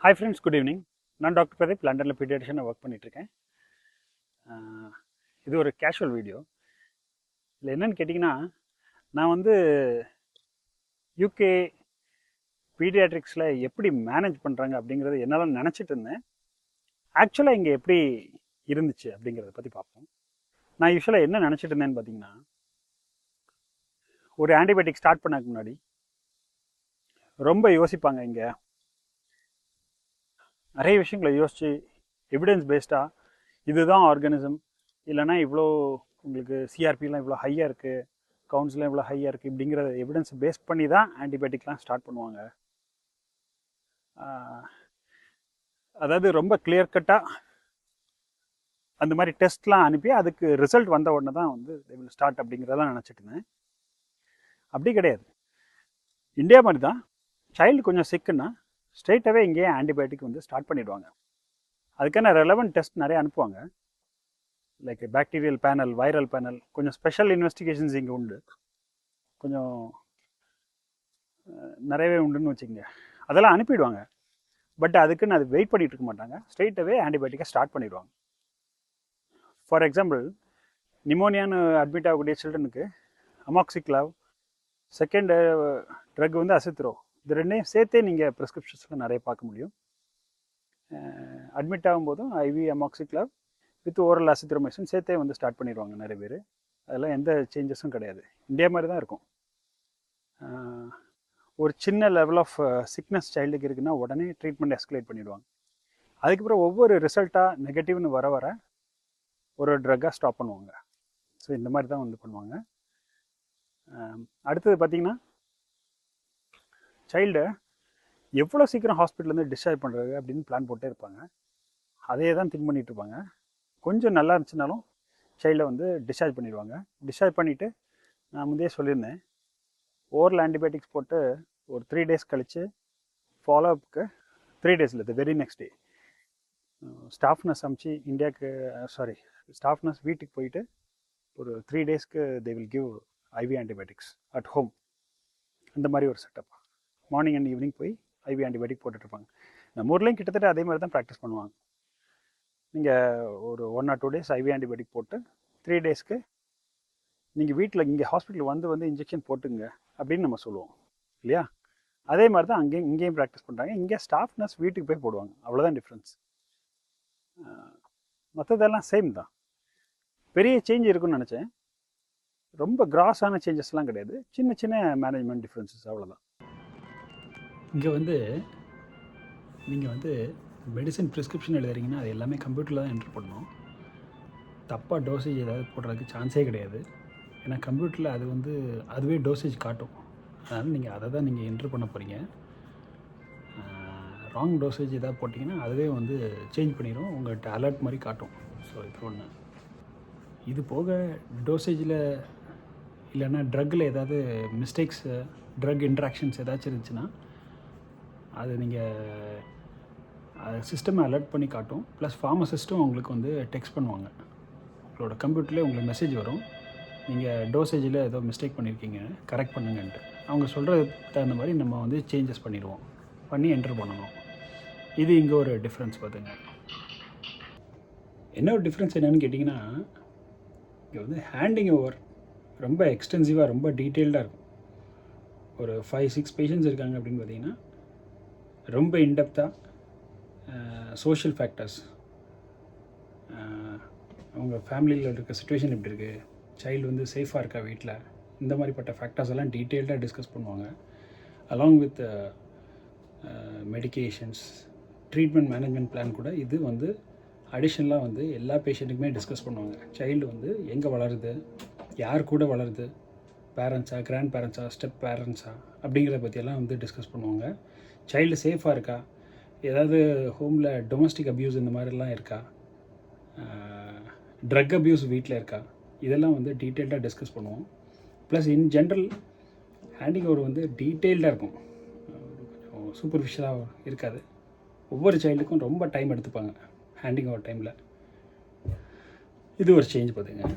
Hi friends, good evening. நான் doctor Pradeep, லண்டனில் பீடியாட்ரிஷனாக work பண்ணிகிட்ருக்கேன். இது ஒரு கேஷுவல் வீடியோ. இதில் என்னென்னு கேட்டிங்கன்னா, நான் வந்து யூகே பீடியாட்ரிக்ஸில் எப்படி மேனேஜ் பண்ணுறாங்க அப்படிங்கிறது என்னால் நினச்சிட்டு இருந்தேன். ஆக்சுவலாக இங்கே எப்படி இருந்துச்சு அப்படிங்கிறத பற்றி பார்ப்போம். நான் யூஸ்வலாக என்ன நினச்சிட்டு இருந்தேன்னு பார்த்தீங்கன்னா, ஒரு ஆன்டிபயோட்டிக் ஸ்டார்ட் பண்ணதுக்கு முன்னாடி ரொம்ப யோசிப்பாங்க. இங்கே நிறைய விஷயங்களை யோசித்து எவிடன்ஸ் பேஸ்டாக இதுதான் ஆர்கானிசம், இல்லைனா இவ்வளோ உங்களுக்கு சிஆர்பிலாம் இவ்வளோ ஹையாக இருக்குது, கவுன்ஸ்லாம் இவ்வளோ ஹையாக இருக்குது, இப்படிங்கிற எவிடன்ஸ் பேஸ் பண்ணி தான் ஆன்டிபயோட்டிக்லாம் ஸ்டார்ட் பண்ணுவாங்க. அதாவது ரொம்ப கிளியர் கட்டாக அந்த மாதிரி டெஸ்ட்லாம் அனுப்பி அதுக்கு ரிசல்ட் வந்த உடனே தான் வந்து தே வில் ஸ்டார்ட் அப்படிங்கிறதெல்லாம் நினச்சிட்டு இருந்தேன். அப்படி கிடையாது. இந்தியா மாதிரி தான். சைல்டு கொஞ்சம் சிக்குன்னா ஸ்ட்ரெயிட்டாகவே இங்கேயே ஆன்டிபயோட்டிக் வந்து ஸ்டார்ட் பண்ணிவிடுவாங்க. அதுக்கான ரெலவெண்ட் டெஸ்ட் நிறைய அனுப்புவாங்க. Like bacterial panel, viral panel, கொஞ்சம் ஸ்பெஷல் இன்வெஸ்டிகேஷன்ஸ் இங்கே உண்டு, கொஞ்சம் நிறையவே உண்டுன்னு வச்சுக்கோங்க. அதெல்லாம் அனுப்பிடுவாங்க. பட் அதுக்குன்னு அது வெயிட் பண்ணிட்டு இருக்க மாட்டாங்க. ஸ்ட்ரெயிட்டாகவே ஆன்டிபயோட்டிக்கை ஸ்டார்ட் பண்ணிடுவாங்க. ஃபார் எக்ஸாம்பிள், நிமோனியான்னு அட்மிட் ஆகக்கூடிய சில்ட்ரனுக்கு அமாக்சிக்ளாவ், செகண்ட் ட்ரக் வந்து அசித்ரோ, இது ரெண்டையும் சேர்த்தே நீங்கள் ப்ரிஸ்கிரிப்ஷன்ஸில் நிறைய பார்க்க முடியும். அட்மிட் ஆகும்போதும் IV amoxiclav with oral azithromycin சேர்த்தே வந்து ஸ்டார்ட் பண்ணிடுவாங்க நிறைய பேர். அதெல்லாம் எந்த சேஞ்சஸும் கிடையாது. இந்தியா மாதிரி தான் இருக்கும். ஒரு சின்ன லெவல் ஆஃப் சிக்னஸ் சைல்டுக்கு இருக்குன்னா உடனே ட்ரீட்மெண்ட் எஸ்கலேட் பண்ணிவிடுவாங்க. அதுக்கப்புறம் ஒவ்வொரு ரிசல்ட்டாக நெகட்டிவ்னு வர வர ஒரு ட்ரக்காக ஸ்டாப் பண்ணுவாங்க. ஸோ இந்த மாதிரி தான் வந்து பண்ணுவாங்க. அடுத்தது பார்த்திங்கன்னா, சைல்டை எவ்வளோ சீக்கிரம் ஹாஸ்பிட்டல்லேருந்து டிஸ்சார்ஜ் பண்ணுறது அப்படின்னு பிளான் போட்டே இருப்பாங்க. அதே தான் திங்க் பண்ணிகிட்டு இருப்பாங்க. கொஞ்சம் நல்லா இருந்துச்சுனாலும் சைல்டை வந்து டிஸ்சார்ஜ் பண்ணிடுவாங்க. டிஸ்சார்ஜ் பண்ணிவிட்டு, நான் முந்தையே சொல்லியிருந்தேன், ஓரல் ஆன்டிபயோட்டிக்ஸ் போட்டு ஒரு 3 days கழித்து ஃபாலோஅப்புக்கு 3 days இல்லை, very next day staff nurse அமிச்சு இந்தியாவுக்கு ஸ்டாஃப் நர்ஸ் வீட்டுக்கு போயிட்டு ஒரு 3 daysக்கு they will give IV antibiotics at home. அந்த மாதிரி ஒரு செட்டப். மார்னிங் அண்ட் ஈவினிங் போய் ஐவி ஆன்டிபயோட்டிக் போட்டுட்ருப்பாங்க. நம்ம ஊர்லேயும் கிட்டத்தட்ட அதே மாதிரி தான் ப்ராக்டிஸ் பண்ணுவாங்க. நீங்கள் ஒரு 1 or 2 days ஐவி ஆன்டிபயோட்டிக் போட்டு 3 daysக்கு நீங்கள் வீட்டில் இங்கே ஹாஸ்பிட்டல் வந்து இன்ஜெக்ஷன் போட்டுங்க அப்படின்னு நம்ம சொல்லுவோம் இல்லையா? அதே மாதிரி தான் இங்கேயும் ப்ராக்டிஸ் பண்ணுறாங்க. இங்கே ஸ்டாஃப் நர்ஸ் வீட்டுக்கு போய் போடுவாங்க. அவ்வளோதான் டிஃப்ரென்ஸ். மற்றதெல்லாம் சேம் தான். பெரிய சேஞ்ச் இருக்குன்னு நினச்சேன். ரொம்ப கிராஸான சேஞ்சஸ்லாம் கிடையாது. சின்ன சின்ன மேனேஜ்மெண்ட் டிஃப்ரென்சஸ், அவ்வளோதான். இங்கே வந்து நீங்கள் வந்து மெடிசன் ப்ரிஸ்கிரிப்ஷன் எழுதுறீங்கன்னா அது எல்லாமே கம்ப்யூட்டரில் தான் என்ட்ரு பண்ணணும். தப்பாக டோசேஜ் ஏதாவது போடுறதுக்கு சான்ஸே கிடையாது. ஏன்னா கம்ப்யூட்டரில் அது வந்து அதுவே டோசேஜ் காட்டும். அதனால் நீங்கள் அதை தான் நீங்கள் என்ட்ரு பண்ண போகிறீங்க. ராங் டோசேஜ் ஏதாவது போட்டிங்கன்னா அதுவே வந்து சேஞ்ச் பண்ணிடும், உங்கள்கிட்ட அலர்ட் மாதிரி காட்டும். ஸோ இது ஒன்று. இது போக டோசேஜில் இல்லைன்னா ட்ரக்கில் ஏதாவது மிஸ்டேக்ஸு, ட்ரக் இன்ட்ராக்ஷன்ஸ் ஏதாச்சும் இருந்துச்சுன்னா அது நீங்கள் சிஸ்டமை அலர்ட் பண்ணி காட்டும். ப்ளஸ் ஃபார்மசிஸ்ட்டும் உங்களுக்கு வந்து டெக்ஸ்ட் பண்ணுவாங்க. உங்களோட கம்ப்யூட்டர்லேயே உங்களுக்கு மெசேஜ் வரும், நீங்கள் டோசேஜில் ஏதோ மிஸ்டேக் பண்ணியிருக்கீங்க, கரெக்ட் பண்ணுங்கன்ட்டு. அவங்க சொல்கிறதுக்கு தகுந்த மாதிரி நம்ம வந்து சேஞ்சஸ் பண்ணி என்ட்ரு பண்ணணும். இது இங்கே ஒரு டிஃப்ரென்ஸ் பார்த்துங்க. என்ன ஒரு டிஃப்ரென்ஸ் என்னென்னு கேட்டிங்கன்னா, இங்கே வந்து ஹேண்டிங் ஓவர் ரொம்ப எக்ஸ்டென்சிவாக, ரொம்ப டீட்டெயில்டாக இருக்கும். ஒரு 5-6 பேஷண்ட்ஸ் இருக்காங்க அப்படின்னு பார்த்தீங்கன்னா, ரொம்ப இன்டெப்த்தாக சோஷியல் ஃபேக்டர்ஸ், அவங்க ஃபேமிலியில் இருக்க சிச்சுவேஷன் எப்படி இருக்குது, சைல்டு வந்து சேஃபாக இருக்கா வீட்டில், இந்த மாதிரிப்பட்ட ஃபேக்டர்ஸ் எல்லாம் டீட்டெயில்டாக டிஸ்கஸ் பண்ணுவாங்க. Along with medications, treatment management plan கூட இது வந்து அடிஷ்னலாக வந்து எல்லா பேஷண்ட்டுக்குமே டிஸ்கஸ் பண்ணுவாங்க. சைல்டு வந்து எங்கே வளருது, யார் கூட வளருது, பேரண்ட்ஸா, கிராண்ட் பேரண்ட்ஸா, ஸ்டெப் பேரண்ட்ஸா அப்படிங்கிறத பற்றியெல்லாம் வந்து டிஸ்கஸ் பண்ணுவாங்க. சைல்டு சேஃபாக இருக்கா, ஏதாவது ஹோமில் டொமஸ்டிக் அப்யூஸ் இந்த மாதிரிலாம் இருக்கா, ட்ரக் அப்யூஸ் வீட்டில் இருக்கா, இதெல்லாம் வந்து டீட்டெயில்டாக டிஸ்கஸ் பண்ணுவோம். Plus in general handing over வந்து டீட்டெயில்டாக இருக்கும், கொஞ்சம் சூப்பர்ஃபிஷியலாக இருக்காது. ஒவ்வொரு சைல்டுக்கும் ரொம்ப டைம் எடுத்துப்பாங்க ஹேண்டிங் ஓவர் டைமில். இது ஒரு சேஞ்ச் பார்த்துங்க.